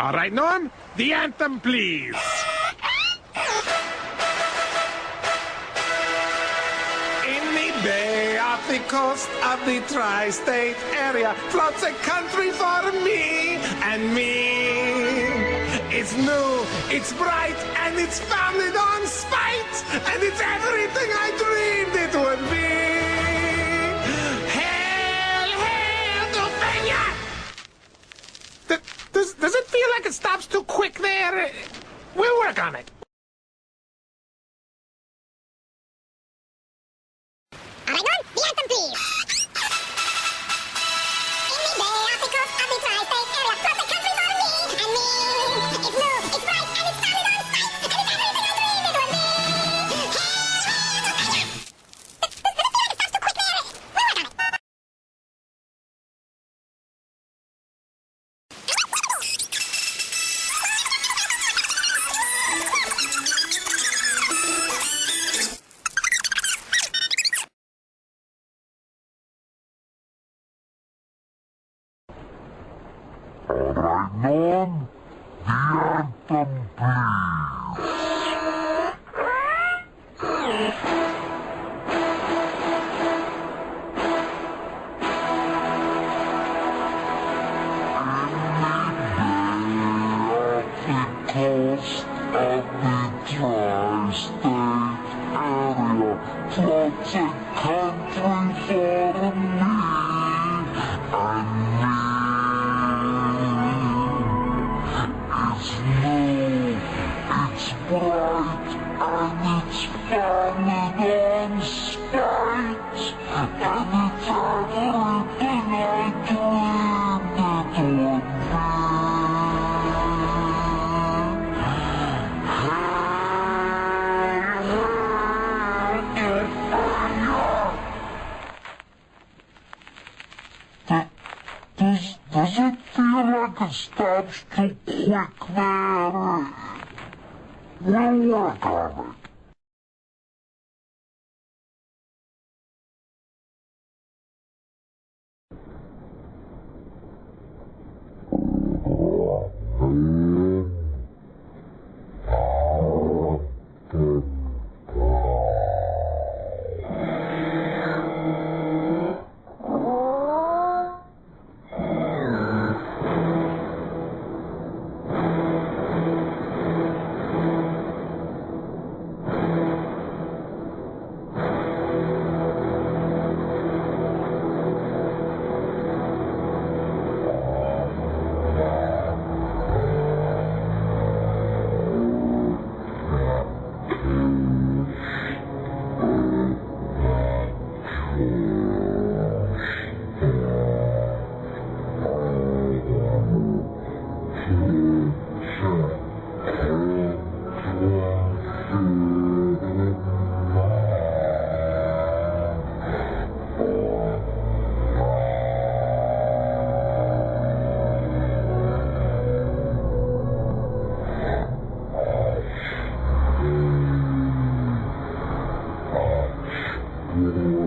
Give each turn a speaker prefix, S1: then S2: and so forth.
S1: All right, Norm, the anthem, please. In the bay off the coast of the tri-state area floats a country for me and me. It's new, it's bright, and it's founded on spite, and it's everything I dreamed it would be. Hail, hail, Doofania! Does it feel like it stops too quick there? We'll work on it.
S2: All right, Norm, the anthem, please. In the bay off the coast of the tri-state area floats a country for me and me. It's new, it's bright, and it's founded on spite, and it's everything I dreamed it would be.
S3: All right, Norm, the anthem, please. Coast of the tri-state area floats a country for me and me. It's new, it's bright, and it's founded on spite, and it's everything I dreamed it would be. Does it feel like it stops too quick there? We'll work on it. Yeah.